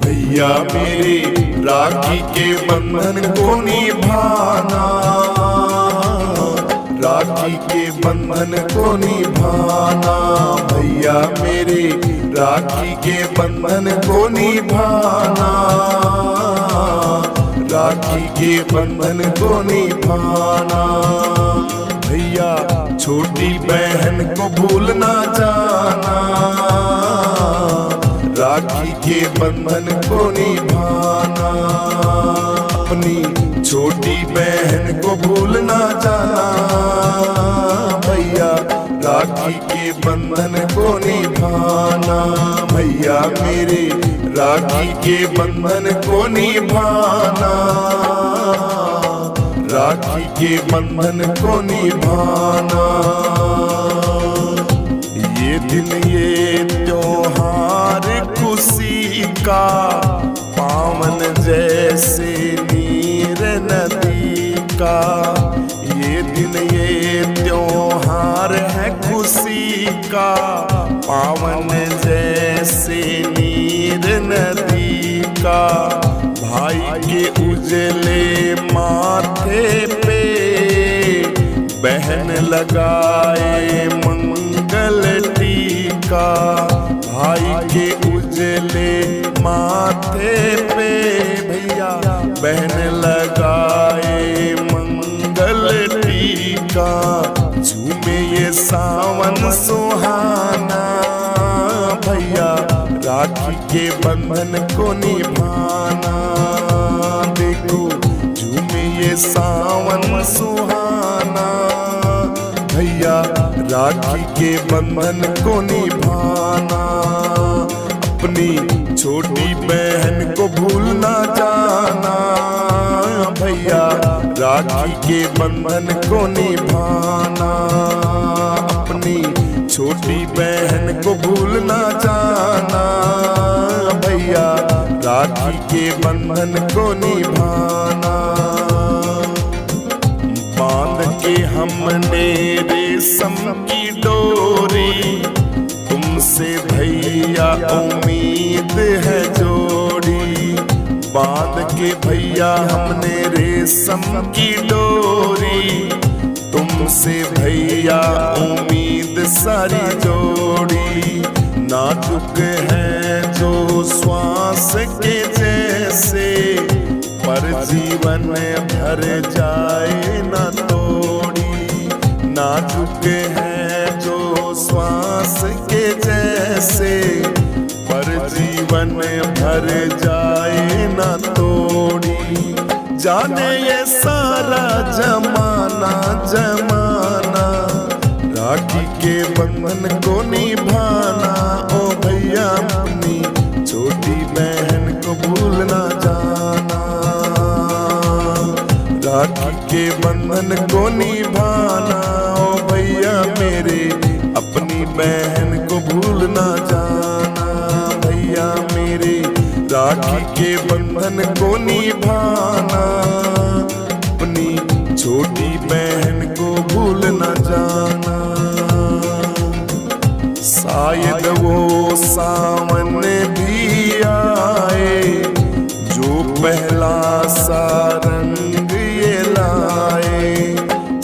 भैया मेरे राखी के बंधन को निभाना, राखी के बंधन को निभाना। भैया मेरे राखी के बंधन को निभाना, राखी के बंधन को निभाना। भैया छोटी बहन को भूल ना जाना, राखी के बंधन को निभाना। अपनी छोटी बहन को भूल ना जाना, भैया राखी के बंधन को निभाना। भैया मेरे राखी के बंधन को निभाना, राखी के बंधन को निभाना। ये दिन ये त्योहार खुशी का, पावन जैसे नीर नदी का। ये दिन ये त्योहार है खुशी का, पावन जैसे नीर नदी का। भाई के उजले माथे पे बहन लगाए मंगल टीका। भाई के उजले माथे पे भैया बहन लगाए मंगल टीका। झूमे ये सावन सुहाना, भैया राखी के बंधन को निभाना। देखो झूमे ये सावन सुहाना, भैया राखी के बंधन को निभाना। अपनी छोटी बहन को भूल ना जाना, भैया राखी के बंधन को निभाना। अपनी छोटी बहन को भूल ना जाना, भैया राखी के बंधन को निभाना। बांध के हमने रेशम की डोरी, तुमसे भैया उम्मीद है जोड़ी। बांध के भैया हमने रेशम की डोरी, तुमसे भैया उम्मीद सारी जोड़ी। नाजुक है जो श्वास के जैसे, पर जीवन भर जाए न तोड़ी। नाजुक है जो श्वास के जैसे, पर जीवन भर जाए न तोड़ी। जाने ये सारा जमाना जमाना, राखी के बंधन को निभाना। ओ भैया अपनी छोटी बहन को भूल ना जाना, राखी के बंधन को निभाना। ओ भैया मेरे अपनी बहन को भूल ना जाना, भैया मेरे राखी के बंधन को निभाना। अपनी छोटी बहन को भूल न जाना। शायद वो सावन भी आए, जो पहला सा रंग ये लाए।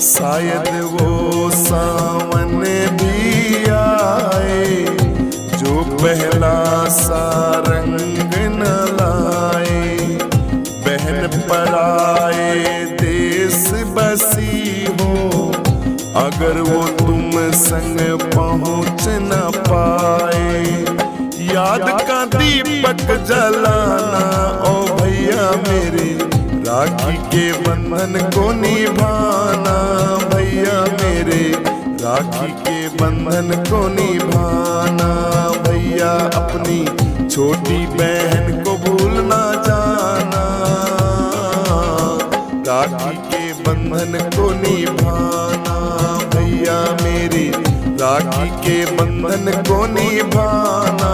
शायद वो सावन भी आए, जो पहला सा रंग न लाए। बहन पराए देश बसी हो, अगर वो तुम संग पहुँच न पाए। याद का दीपक जलाना, ओ भैया मेरे राखी के बंधन को निभाना। भैया मेरे राखी के बंधन को निभाना। भैया अपनी छोटी बहन को भूल ना जाना, राखी के बंधन को निभाना। भैया मेरी राखी के बंधन को निभाना।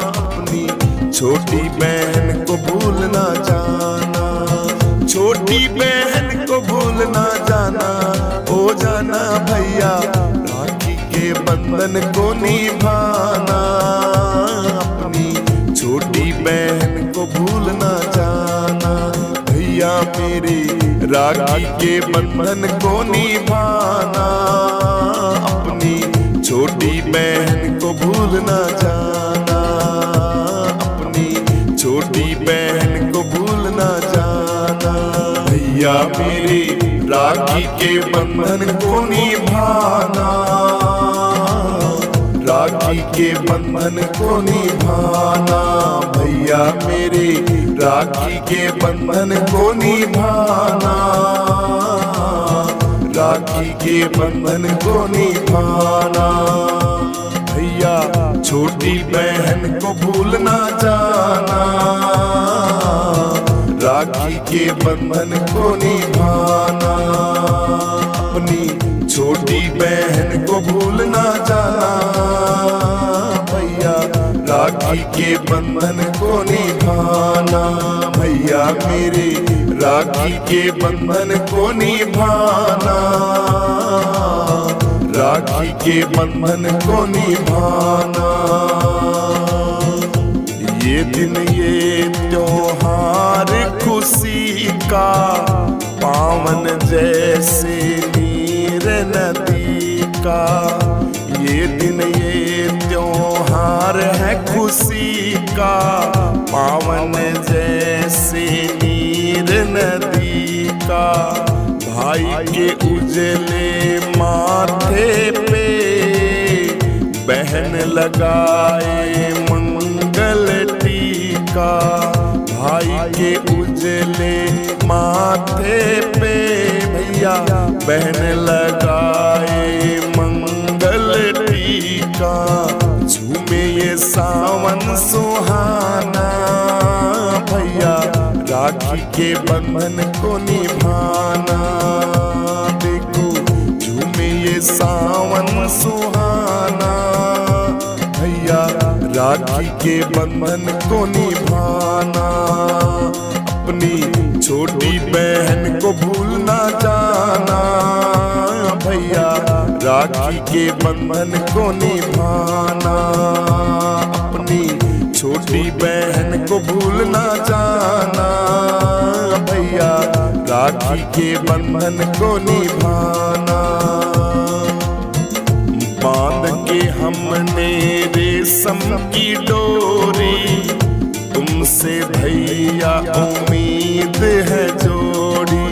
अपनी छोटी बहन को भूल ना जाना, छोटी बहन को भूल ना जाना। ओ जाना भैया राखी के बंधन को निभाना। अपनी छोटी बहन को भूल ना जाना। भैया मेरे राखी के बंधन को निभाना, अपनी छोटी बहन को भूल ना जाना, अपनी छोटी बहन को भूल ना जाना। भैया मेरे राखी के बंधन को निभाना, राखी के बंधन को निभाना। भैया मेरे राखी के बंधन को निभाना, राखी के बंधन को निभाना। भैया छोटी बहन को भूल ना जाना, राखी के बंधन को निभाना, अपनी छोटी बहन को भूल ना जाना। भैया राखी के बंधन को निभाना, भैया मेरे राखी के बंधन को निभाना, राखी के बंधन को निभाना। ये दिन ये त्योहार खुशी का, पावन जैसे नीर नदी का। ये दिन ये त्योहार है खुशी का, पावन जैसे नीर नदी का। भाई के उजले माथे पे बहन लगाए मंगल टीका। भाई के उजले माथे पे भैया बहन लगाए मंगल टीका। झूमे ये सावन सुहाना, भैया राखी के बंधन को निभाना। देखो झूमे ये सावन सुहाना, भैया राखी के बंधन को निभाना। अपनी छोटी बहन को भूल ना जाना, भैया राखी के बंधन को निभाना। अपनी छोटी बहन को भूल ना जाना, भैया राखी के बंधन को निभाना। बांध के हमने रेशम की डोरी, तुमसे भैया उम्मीद है जोड़ी।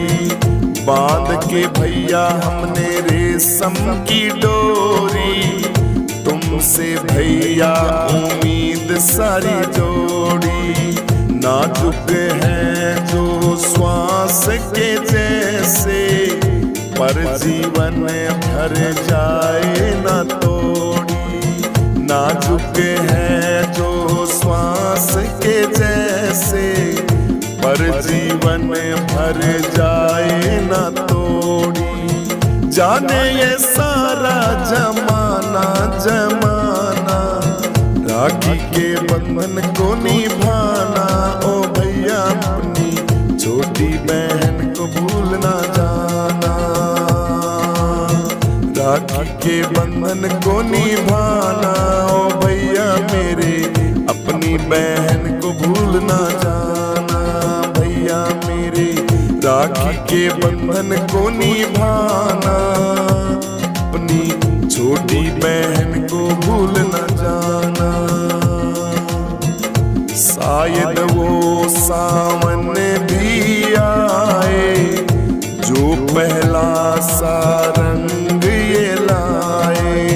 बांध के भैया हमने रेशम की डोरी, तुमसे भैया उम्मीद सारी जोड़ी। नाजुक है जो श्वास के जैसे, पर जीवन भर जाए न तोड़ी। नाजुक है जो श्वास के जैसे, पर जीवन भर जाए न तोड़ी। जाने ये सारा जमाना जमाना, राखी के बंधन को निभाना। ओ भैया अपनी छोटी बहन को भूल ना जाना, राखी के बंधन को निभाना। ओ भैया मेरे अपनी बहन को भूल ना जाना, भैया मेरे राखी के बंधन को निभाना। अपनी छोटी बहन को भूल ना जाना। शायद वो सावन भी आए, जो पहला सा रंग ये लाए।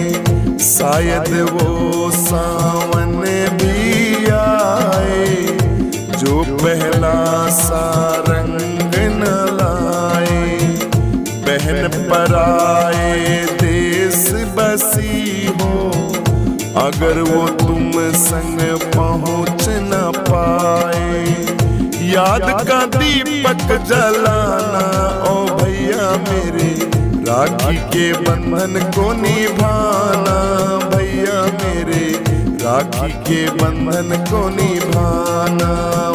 शायद वो सावन भी आए, जो पहला सा रंग न लाए। बहन पराए देश बसी हो, अगर वो तुम संग पहुँच न पाए। याद का दीपक जलाना, ओ भैया मेरे राखी के बंधन को निभाना। भैया मेरे राखी के बंधन को निभाना।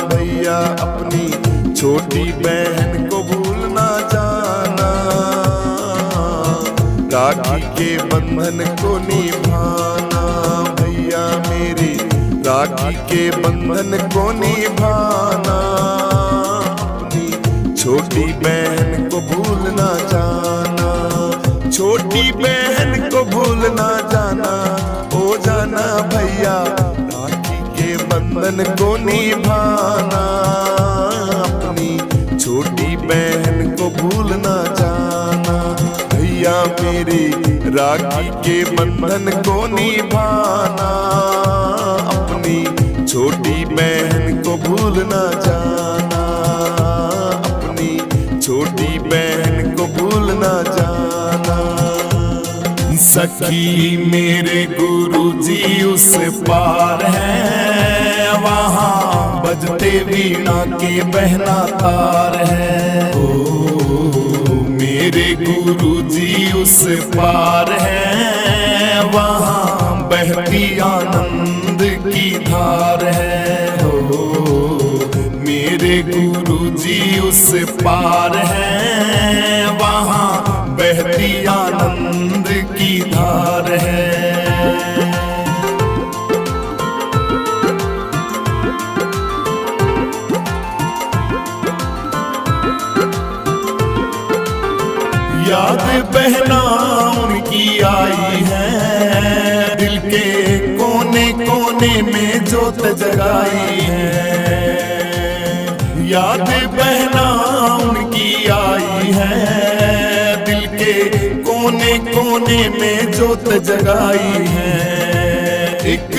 भैया अपनी छोटी बहन को भूल ना जाना, राखी के बंधन को निभाना। भैया मेरे राखी के बंधन को निभाना, अपनी छोटी बहन को भूल ना जाना, छोटी बहन को भूल ना जाना, ओ जाना भैया राखी के बंधन को निभाना, अपनी छोटी बहन को भूल ना जाना। भैया मेरी राखी के बंधन को निभाना, अपनी छोटी बहन को भूल ना जाना, अपनी छोटी बहन को भूल ना जाना। सखी मेरे गुरुजी उस पार है, वहाँ बजते वीणा के बहना तार है। ओ मेरे गुरुजी उस पार है, वहाँ बहती आनंद की धार है। ओ मेरे गुरुजी उस पार है, वहाँ बहती आनंद की धार है। याद बहना उनकी आई है, दिल के कोने कोने में जोत जगाई है। याद बहना उनकी आई है, दिल के कोने कोने में जोत जगाई है। एक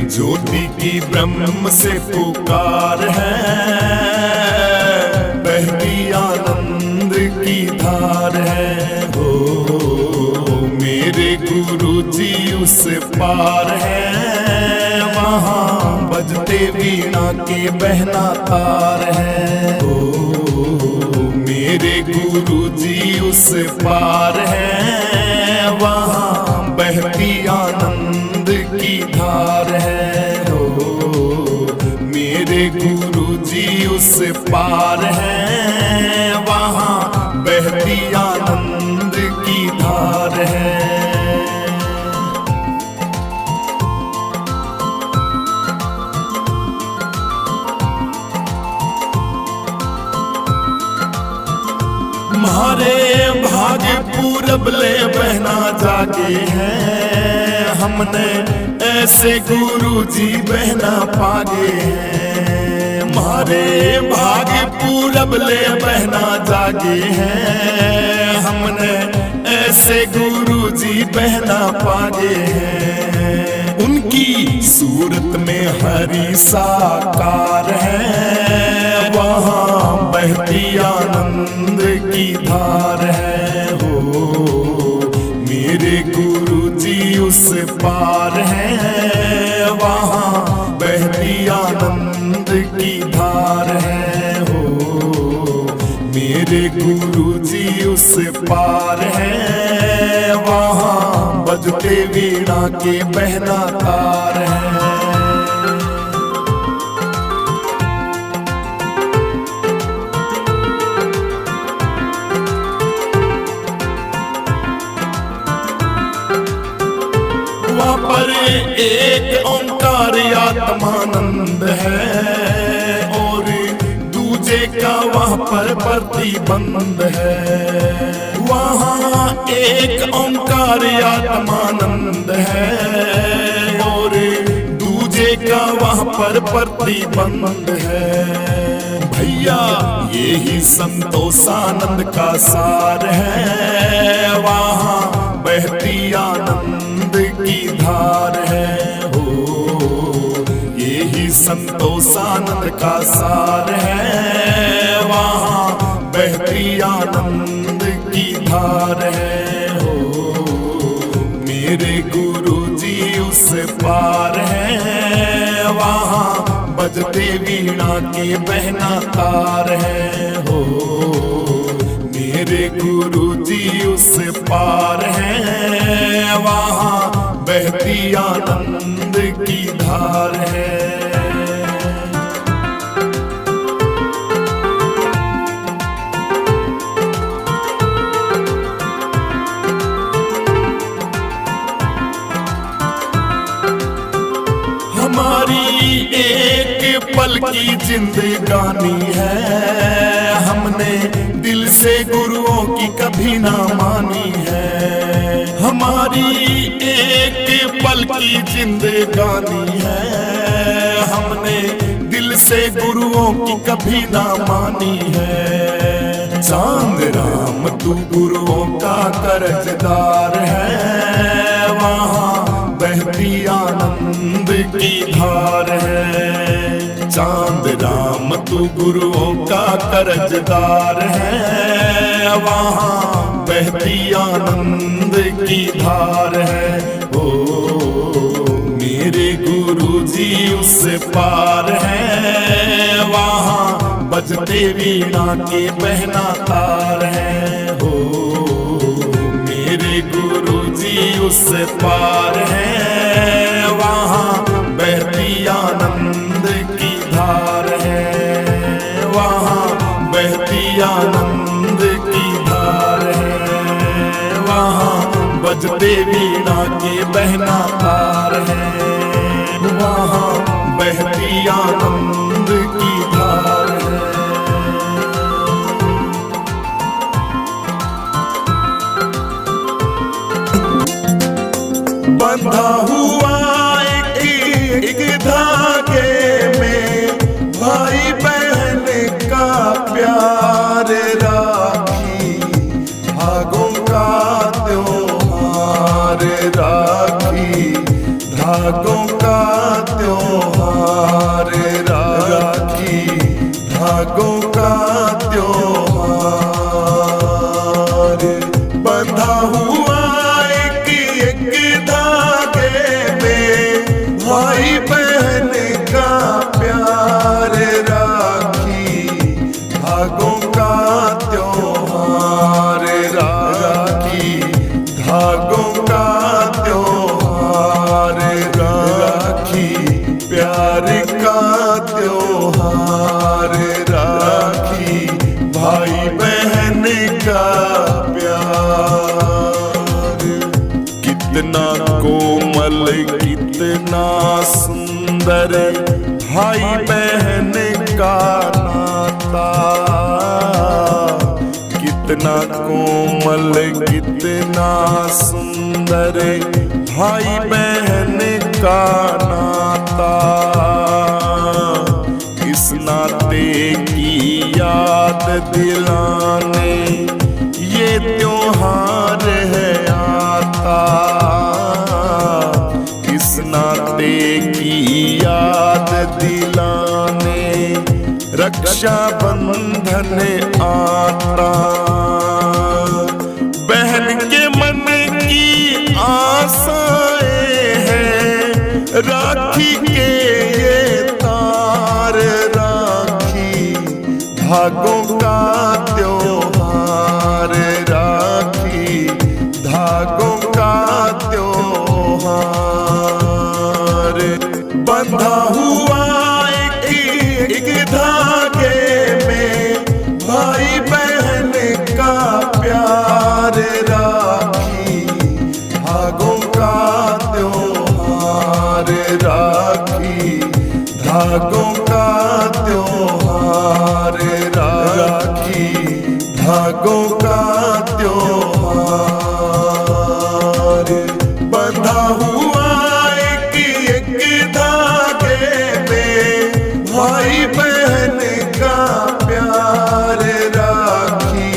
ज्योति की ब्रह्म से पुकार है, बहती आनंद की धार है। हो मेरे गुरुजी उस पार है, वहाँ बजते वीणा के बहना तार है। हो मेरे गुरुजी उस पार है, वहाँ बहती आनंद की धार है। हो मेरे गुरुजी उस पार है, वहाँ बहती आनंद की धार है। हमारे भाग्य पूरब ले बहना जागे हैं, हमने ऐसे गुरुजी बहना पागे हैं। हमारे भाग्य पूरब ले बहना जागे हैं, हमने ऐसे गुरुजी बहना पागे हैं। उनकी सूरत में हरि साकार है, वहाँ बहती आनंद की धार है। हो मेरे गुरुजी उस पार है, वहाँ बहती आनंद की धार है। हो मेरे गुरुजी उस पार है, वहाँ बजते वीणा के बहना तार है। वहाँ पर एक ओंकार आत्मानंद है, और दूजे का वहाँ पर प्रतिबंध है। वहाँ एक ओंकार आत्मानंद है, और दूजे का वहाँ पर प्रतिबंध है। भैया यही संतोषानंद का सार है, वहाँ बहती आनंद की धार है। हो यही संतोषानंद का सार है, वहाँ बहती आनंद की धार है। हो मेरे गुरुजी उस पार है, वहाँ बजते वीणा के बहना तार है। हो मेरे गुरुजी उस पार है, वहाँ बहती आनंद की धार है। हमारी की जिंदगानी है, हमने दिल से गुरुओं की कभी ना मानी है। हमारी एक पल की जिंदगानी है, हमने दिल से गुरुओं की कभी ना मानी है। चांद राम तू गुरुओं का कर्जदार है, वहाँ बहती आनंद की धार है। चांद राम तू गुरुओं का कर्जदार है, वहाँ बहती आनंद की धार है। ओ मेरे गुरुजी उस पार है, वहाँ बजते वीणा के बहना तार है। हो मेरे गुरुजी उस पार है, वहाँ बहती आनंद की धार है, वहाँ बहती आनंद की धार है, वहाँ बजते वीणा के बहना तार है, वहाँ बहती आनंद की धार है। बंधा हुआ एक धागे में भाई बहन का प्यार, राखी धागों का त्योहार, राखी धागों का त्योहार, राखी धागों का त्योहार। बंधा हुआ एक धागे में भाई बहन का प्यार, राखी धागों का त्योहार, राखी धागों का त्योहार, राखी प्यार का त्योहार, राखी भाई बहन का प्यार। कितना कोमल कितना सुंदर भाई बहन का नाता, कितना कोमल कितना सुंदर भाई बहन का नाता। इस नाते की याद दिलाने ये त्योहार है आता, इस नाते की याद दिलाने रक्षा बंधन आता। बहन के मन की आशाएं हैं, राखी के ये तार, राखी धागों का त्योहार, राखी धागों का त्योहार। बंधा हुआ एक धागे में भाई बहन का प्यार, राखी धागों का त्योहार, राखी धागों का त्योहार, राखी धागों का त्योहार। बंधा हुआ एक धागे में भाई बहन का प्यार, राखी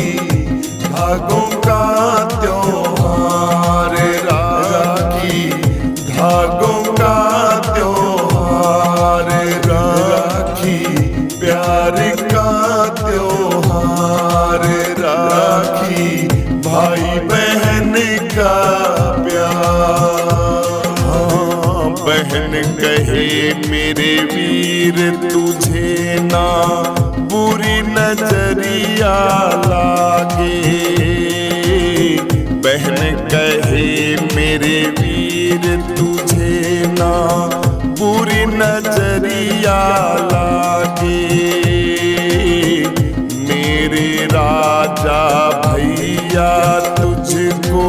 धागों का त्योहार, राखी धागों का त्योहार, राखी प्यार का त्योहार, राखी भाई बहन का प्यार। हाँ, बहन कहे मेरे वीर तुझे ना बुरी नजरिया लागे, बहन कहे मेरे वीर तुझे ना बुरी नजरिया लागे। मेरे राजा भैया तुझको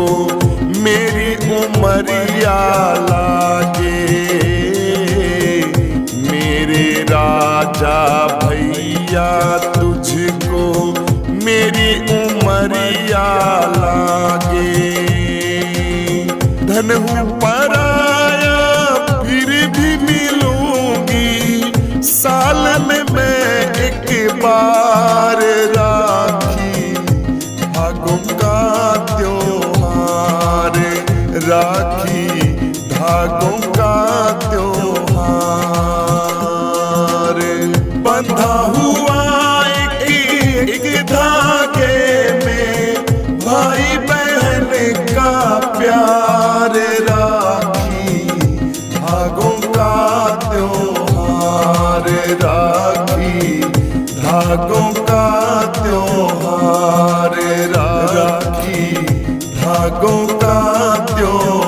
मेरी साल में मैं एक बार राखी, धागों का त्योहार, राखी धागों का त्योहार। बंधा हुआ एक धागे में भाई बहन का प्यार, राखी धागों का त्योहार, राखी धागों का त्योहार, राखी धागों का त्योहार।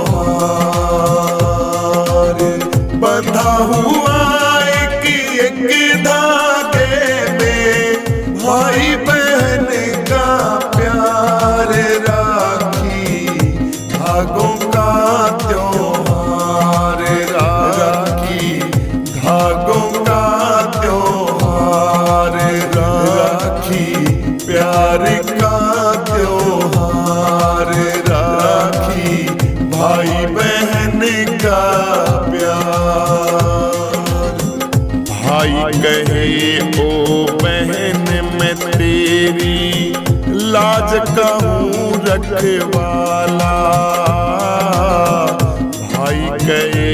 बंधा हुआ एक धागे में भाई बहन का प्यार, राखी धागों का त्योहार, राखी धागों का त्योहार, राखी प्यार का त्योहार, राखी भाई बहन का प्यार। भाई कहे ओ बहन मैं तेरी लाज कहूँ रखवाला, भाई कहे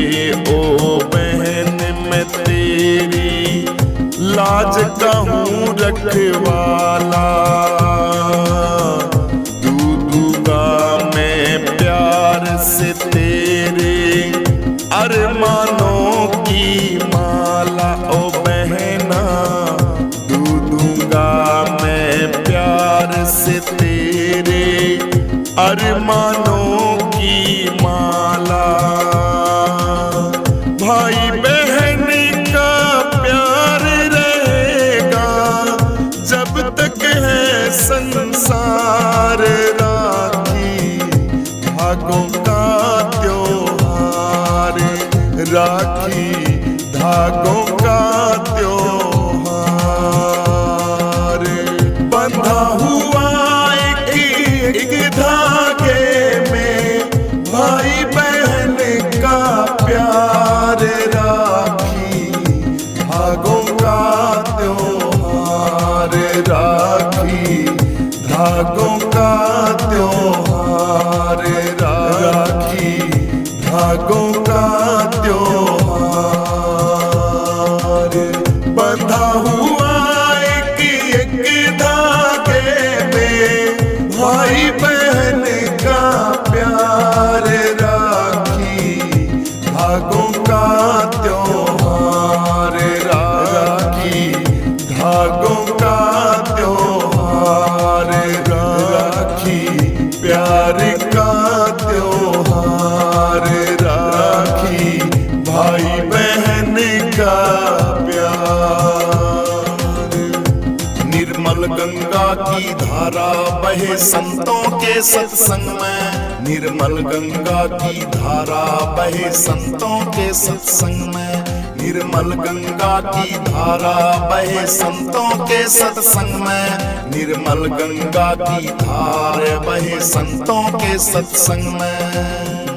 ओ बहन मैं तेरी लाज कहूँ रखवाला। दूंगा मैं प्यार से तेरे अरमानों की माला, ओ बहना दूंगा मैं प्यार से तेरे अरमानों की माला। भाई बहन का प्यार रहेगा जब तक है संसार, राखी धागों का त्योहार, राखी धागों का त्योहार। बंधा हुआ एक धागे में भाई बहन का प्यार, राखी धागों का त्योहार, राखी धागों का त्योहार, राखी धागों का त्योहार। बंधा हुआ एक धागे में भाई बहन का प्यार, राखी धागों का त्योहार, राखी धागों का त्योहार, राखी प्यार का त्योहार, राखी भाई बहन का प्यार। निर्मल गंगा की धारा बहे संतों के सत्संग में, निर्मल गंगा की धारा बहे संतों के सत्संग में, निर्मल गंगा की धारा बहे संतों के सत्संग में, निर्मल गंगा की धारा बहे संतों के सत्संग में।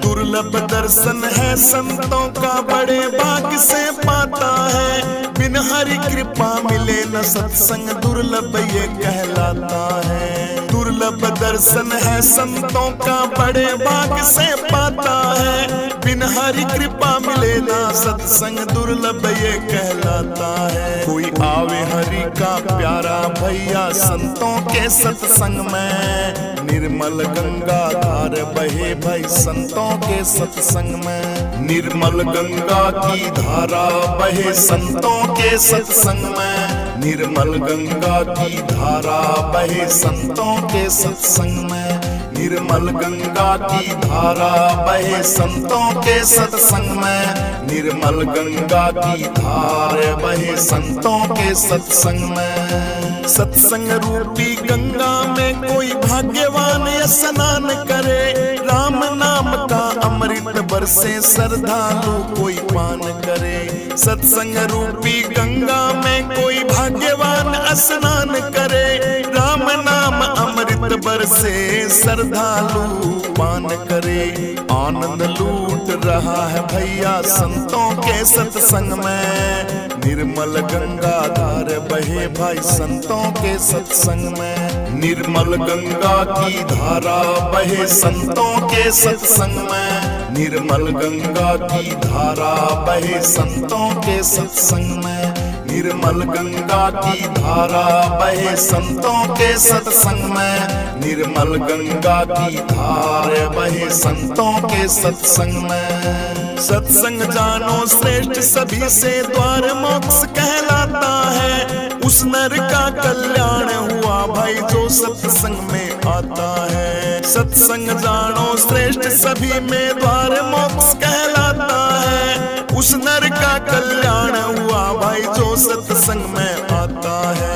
दुर्लभ दर्शन है संतों का बड़े भाग्य से पाता है, बिन हरि कृपा मिले न सत्संग दुर्लभ ये कहलाता है। दुर्लभ दर्शन है संतों का बड़े भाग्य से पाता है, बिन हरि कृपा मिले ना सत्संग दुर्लभ ये कहलाता है। कोई आवे हरि का प्यारा भैया संतों के सत्संग में, निर्मल गंगा धार बहे भाई संतों के सत्संग में, निर्मल गंगा की धारा बहे संतों के सत्संग में, निर्मल गंगा की धारा बहे संतों के सत्संग में, निर्मल गंगा की धारा बहे संतों के सत्संग में, निर्मल गंगा की धारा बहे संतों के सत्संग में। सत्संग रूपी गंगा में कोई भाग्यवान स्नान करे, राम नाम का अमृत बरसे श्रद्धालु कोई पान करे। सत्संग रूपी गंगा में कोई भाग्यवान स्नान करे, राम नाम अमृत बरसे श्रद्धालु पान करे, आनंद लूट रहा है भैया संतों के सत्संग में। निर्मल गंगा धार बहे भाई संतों के सत्संग में, निर्मल गंगा की धारा बहे संतों के सत्संग में, निर्मल गंगा की धारा बहे संतों के सत्संग में, निर्मल गंगा की धारा बहे संतों के सत्संग में, निर्मल गंगा की धारा बहे संतों के सत्संग में। सत्संग जानो श्रेष्ठ सभी से द्वार मोक्ष कहलाता है, उस नर का कल्याण हुआ भाई जो सत्संग में आता है। सत्संग जानो श्रेष्ठ सभी में द्वार मोक्ष कहलाता है, उस नर का कल्याण हुआ भाई जो सत्संग में आता है।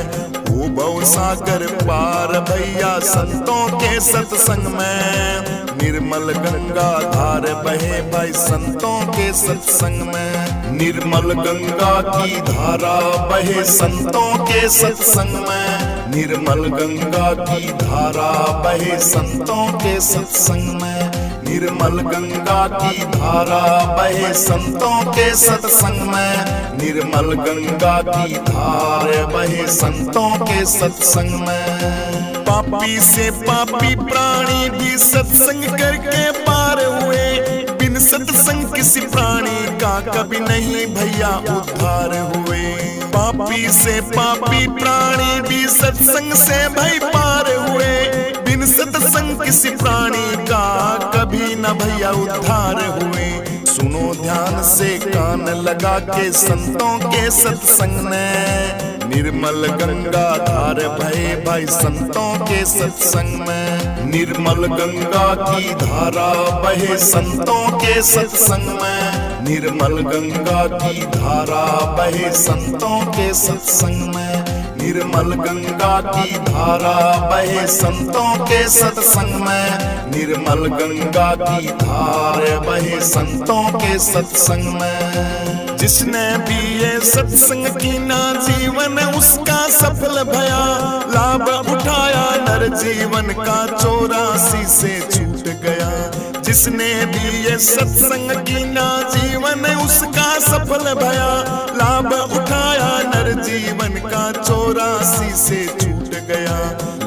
वो भव सागर पार भैया संतों के सत्संग में, निर्मल गंगा धार बहे भाई संतों के सत्संग में, निर्मल गंगा की धारा बहे संतों के सत्संग में, निर्मल गंगा की धारा बहे संतों के सत्संग में, निर्मल गंगा की धारा बहे संतों के सत्संग में, निर्मल गंगा की धारा बहे संतों के सत्संग में। पापी से पापी प्राणी भी सत्संग करके पार हुए, बिन सत्संग किसी प्राणी का कभी नहीं भैया उद्धार हुए। पापी से पापी प्राणी भी सत्संग से भाई पार हुए, बिन सत्संग किसी प्राणी का कभी न भैया उद्धार हुए। सुनो ध्यान से कान लगा के संतों के सत्संग ने, निर्मल गंगा धार बहे भाई संतों के सत्संग में, निर्मल गंगा की धारा बहे संतों के सत्संग में, निर्मल गंगा की धारा बहे संतों के सत्संग में, निर्मल गंगा की धारा बहे संतों के सत्संग में, निर्मल गंगा की धारा बहे संतों के सत्संग में। जिसने भी ये सत्संग की ना जीवन उसका सफल भया, लाभ उठाया नर जीवन का 84 से छूट गया। जिसने भी ये सत्संग की ना जीवन उसका सफल भया, लाभ उठाया नर जीवन का 84 से छूट गया।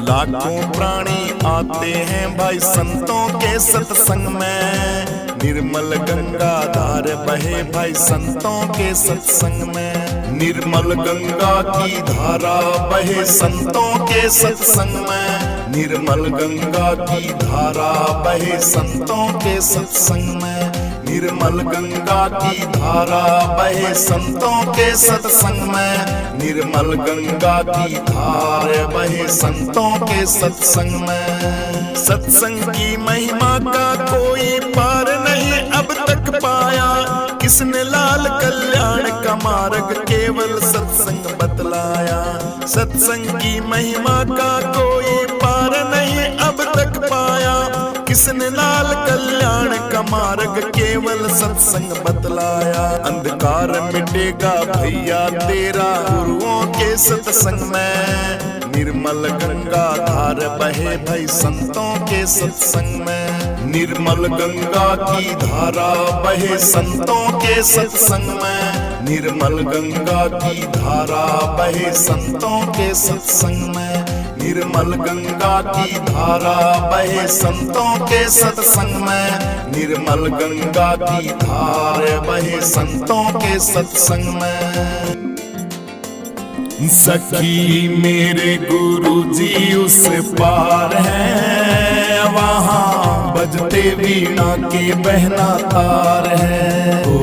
लाखों प्राणी आते हैं भाई संतों के सत्संग में, निर्मल गंगा धार बहे भाई संतों के सत्संग में, निर्मल गंगा की धारा बहे संतों के सत्संग में, निर्मल गंगा की धारा बहे संतों के सत्संग में, निर्मल गंगा की धारा बहे संतों के सत्संग में, निर्मल गंगा की धारा बहे संतों के सत्संग में। सत्संग की महिमा का कोई पार नहीं अब तक पाया, किसने लाल कल्याण का मार्ग केवल सत्संग बतलाया। सत्संग की महिमा का कोई पार नहीं अब तक पाया, किसने लाल कल्याण का मार्ग केवल सत्संग बतलाया। अंधकार मिटेगा भैया तेरा गुरुओं के सत्संग में, निर्मल गंगा धार बहे भाई संतों के सत्संग में, निर्मल गंगा की धारा बहे संतों के सत्संग में, निर्मल गंगा की धारा बहे संतों के सत्संग में, निर्मल गंगा की धारा बहे संतों के सत्संग में, निर्मल गंगा की धारा बहे संतों के सत्संग में। सखी मेरे गुरुजी उस पार है, वहाँ बजते वीणा के बहना तार है। ओ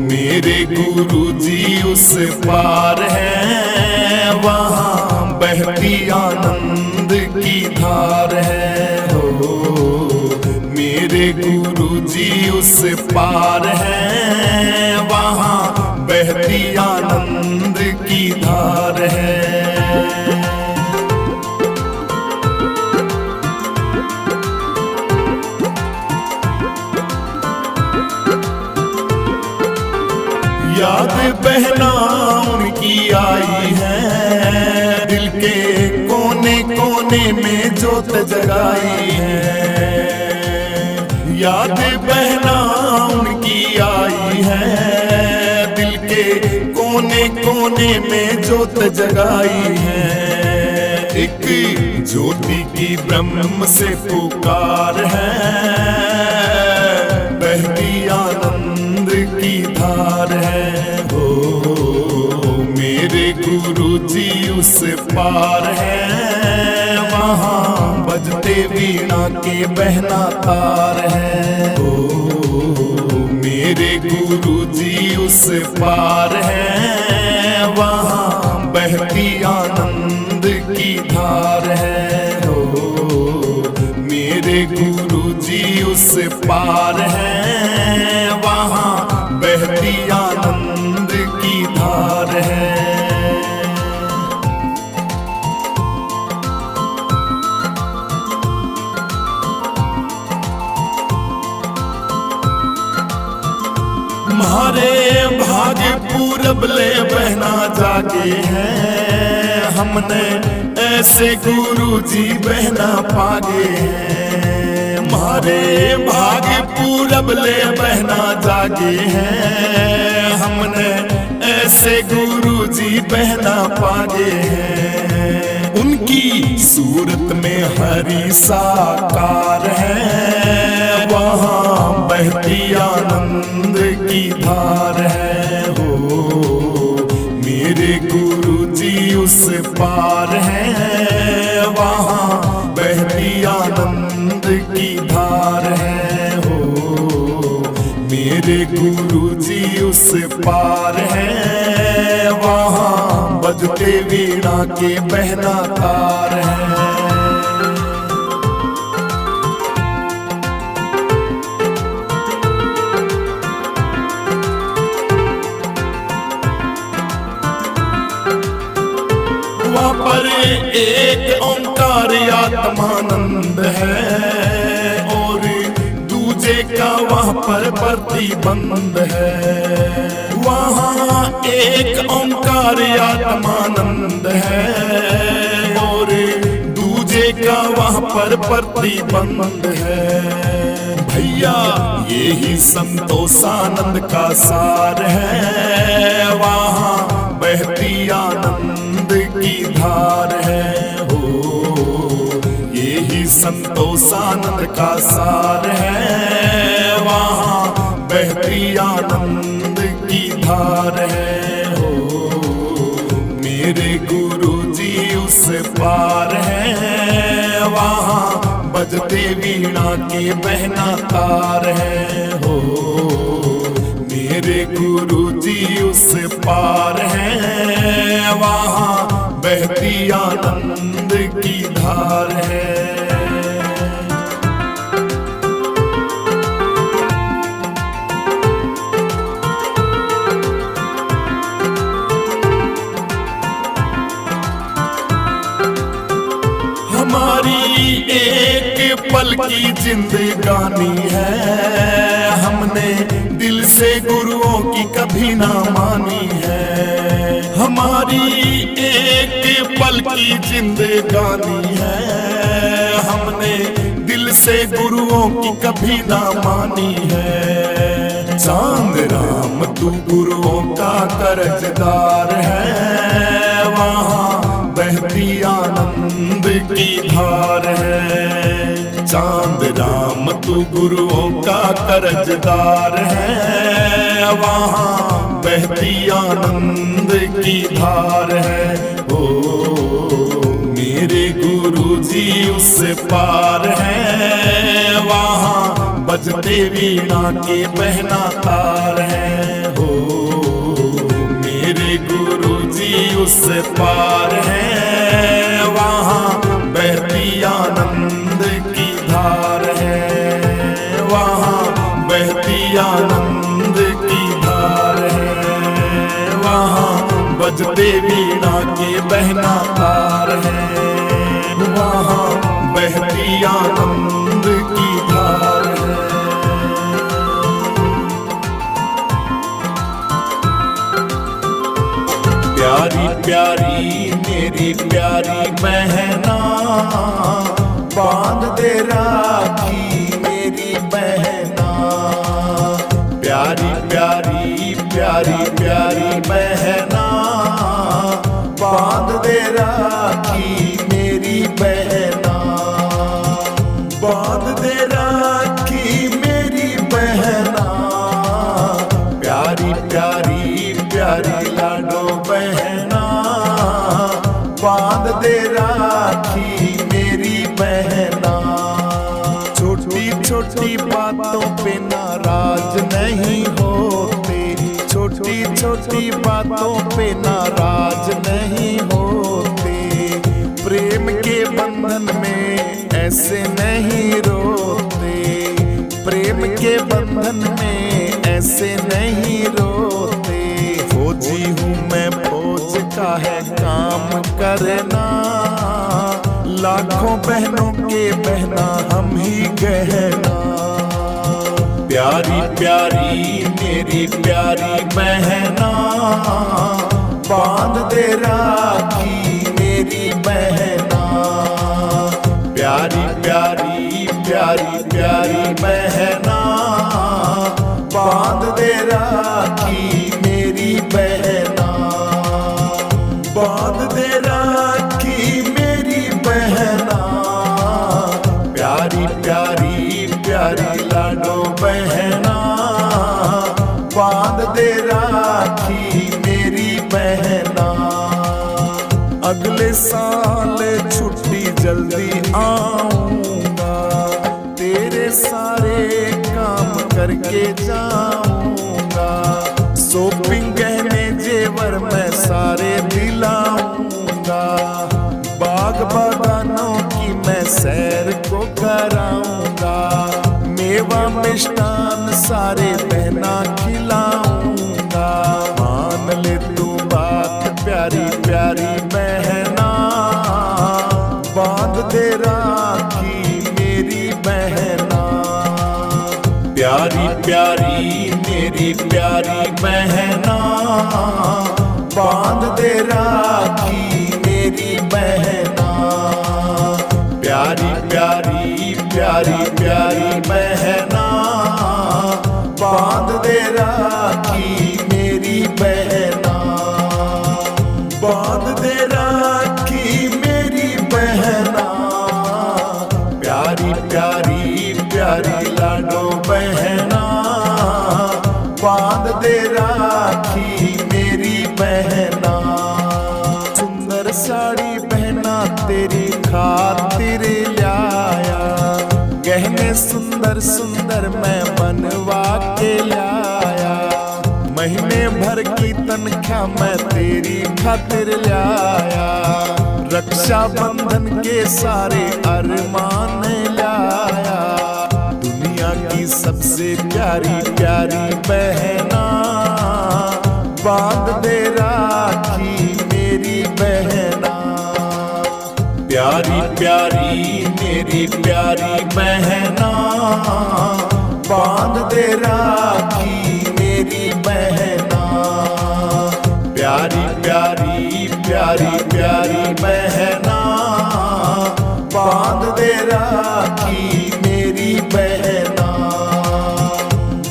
मेरे गुरुजी उस पार है, वहाँ बहती आनंद की धार है। ओ मेरे गुरुजी उस पार है, वहाँ बहती आनंद की धार है। याद बहना उनकी आई है, दिल के कोने कोने में जोत जगाई है। याद बहना उनकी आई है, दिल के कोने कोने में जोत जगाई है। एक ज्योति की ब्रह्म से पुकार है, बहती आनंद की धार है। हो मेरे गुरु जी उस पार है, वहाँ बजते वीणा के बहना तार है। हो मेरे गुरु जी उस पार है, वहाँ बहती आनंद की धार है। हो मेरे गुरु जी उस पार है, वहाँ बहती आनंद की धार है। हमारे भाग्य पूरब ले बहना जागे हैं, हमने ऐसे गुरु जी बहना पागे हैं। हमारे भाग्य पूरब ले बहना जागे हैं, हमने ऐसे गुरु जी बहना पागे हैं। उनकी सूरत में हरि साकार है, वहाँ बहती आनंद की धार है। हो मेरे गुरु जी उस पार है, वहाँ बहती आनंद की धार है। हो मेरे गुरु जी उस पार है, वहाँ बजते वीणा के बहना तार है। वहाँ पर एक ओंकार आत्मानंद है, और दूजे का वहाँ पर प्रतिबंध है। वहाँ एक ओंकार आत्मानंद है, और दूजे का वहाँ पर प्रतिबंध है। भैया यही संतोषानंद का सार है, वहाँ बहती आनंद की धार है। हो यही संतोषानंद का सार है, वहाँ बहती आनंद की धार है। हो मेरे गुरु जी उस पार है, वहाँ बजते वीणा के बहना तार है। हो मेरे गुरु जी उस पार है, वहाँ बहती आनंद की धार है। हमारी एक पल की जिंदगानी है, हमने दिल से गुरुओं की कभी ना मानी है। हमारी एक पल की जिंदगानी है, हमने दिल से गुरुओं की कभी ना मानी है। चांद राम तू गुरुओं का कर्जदार है, वहाँ बहती आनंद की धार है। चांद राम तू गुरुओं का कर्जदार है, वहाँ बहती आनंद की धार है। हो मेरे गुरु जी उस पार है, वहाँ बजते वीणा के बहना तार है। हो मेरे गुरु जी उस पार है, वहाँ बहती आनंद की धार है। वहाँ बहती आनंद की धार है, वहाँ बजते वीणा के बहना तार है। वहाँ बहती आनंद की धार है। प्यारी प्यारी मेरी प्यारी बहना, बांध दे राखी मेरी बहना, प्यारी प्यारी प्यारी प्यारी बहना, बांध दे राखी मेरी बहना, बांध दे राखी मेरी बहना, प्यारी प्यारी प्यारी लाडो बहना, बांध दे राखी मेरी बहना। छोटी छोटी बातों पे नाराज नहीं होते, छोटी छोटी बातों पे नाराज नहीं होते, प्रेम के बंधन में ऐसे नहीं रोते, प्रेम के बंधन में ऐसे नहीं रोते। फौजी हूँ मैं, फौज का है काम करना, लाखों बहनों के बहना हम ही गहना, प्यारी प्यारी मेरी प्यारी बहना, बांध दे राखी मेरी बहना, प्यारी प्यारी प्यारी प्यारी बहना, बांध दे राखी मेरी बहना, बांध दे राखी मेरी बहना, प्यारी प्यारी प्यारी लाडो बहना, बांध दे राखी मेरी बहना। अगले साल छुट्टी जल्दी आऊंगा, तेरे सारे काम करके जाऊंगा, शॉपिंग गहने जेवर मैं सारे दिलाऊंगा, बाग बागानों की मैं सैर को कराऊंगा, मेवा मिष्टान सारे बहना खिलाऊंगा। मान ले तू बात प्यारी प्यारी बहना, बांध दे राखी मेरी बहना, प्यारी प्यारी मेरी प्यारी बहना, बांध दे राखी मेरी बहना, प्यारी प्यारी प्यारी प्यारी बहना, बांध दे राखी मेरी बहना, बांध दे राखी मेरी बहना, प्यारी प्यारी प्यारी लाडो बहना, बांध दे राखी मेरी बहना। सुंदर साड़ी बहना तेरी खातिर लाया, गहने सुंदर सुंदर मैं बनवा के लाया, महीने भर की तनख्वाह मैं तेरी खातिर लाया, रक्षा बंधन के सारे अरमान लाया, दुनिया की सबसे प्यारी प्यारी बहना, बांध दे राखी मेरी बहना, प्यारी प्यारी मेरी प्यारी बहना, बांध दे राखी मेरी बहना, प्यारी प्यारी प्यारी प्यारी बहना, बांध दे राखी मेरी बहना,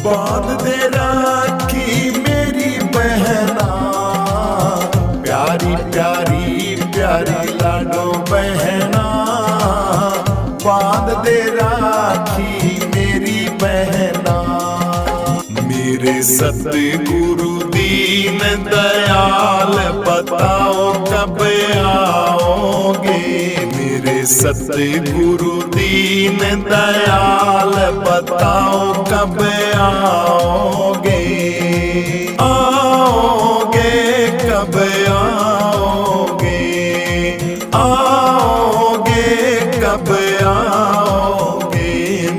बांध दे राखी मेरी बहना, प्यारी प्यारी प्यारी लाडो बहना, बांध दे राखी मेरी बहना। मेरे सतगुरु दीन दयाल बताओ कब आओगे, मेरे सतगुरु दीन दयाल बताओ कब आओगे, आओगे कब आओगे, आओगे कब आओगे,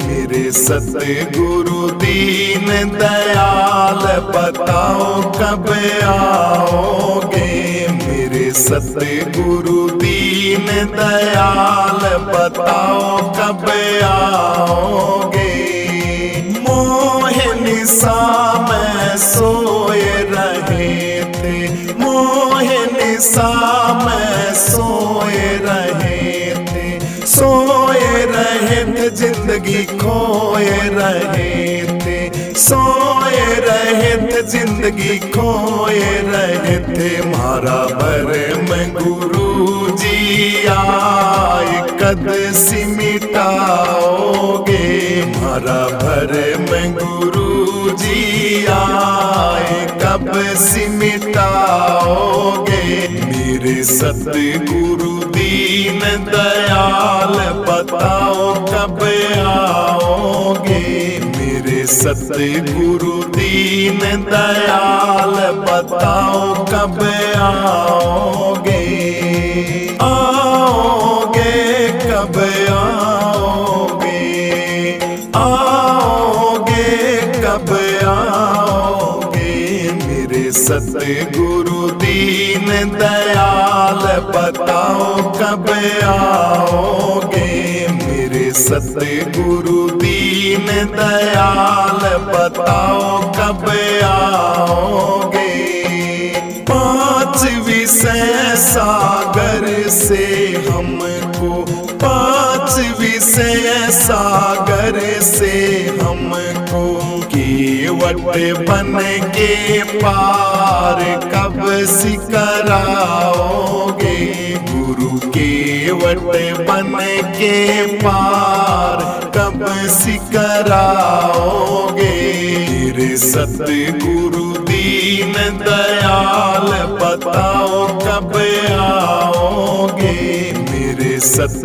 मेरे सतगुरु दीन दयाल बताओ कब आओगे, मेरे सतगुरु दीन दयाल बताओ कब आओगे। मोह निशा में सोए रहे थे, मोह निशा में सोए रहे थे, सोए थे जिंदगी खोए रहे थे, सोए रहे थे जिंदगी खोए रहे थे। मारा भर में गुरु जी आए कद सिमिटाओगे, मारा भर में गुरु जी आए कब सिमिटाओगे। मेरे सतगुरु दीन दयाल बताओ कब आओगे, मेरे सतगुरु दीन दयाल बताओ कब आओगे। आओगे कब आओगे, आओगे कब आओगे। मेरे सतगुरु दीन दयाल बताओ कब आओगे, मेरे सतगुरु दीन दयाल बताओ कब आओगे। पांच विषय सागर से हमको, पांच विषय सागर से हमको केवट बन के पार कब सिकराओगे। गुरु केवट बन के पार कब सिकराओगे। मेरे सतगुरु दीन दयाल बताओ कब आओगे, मेरे सत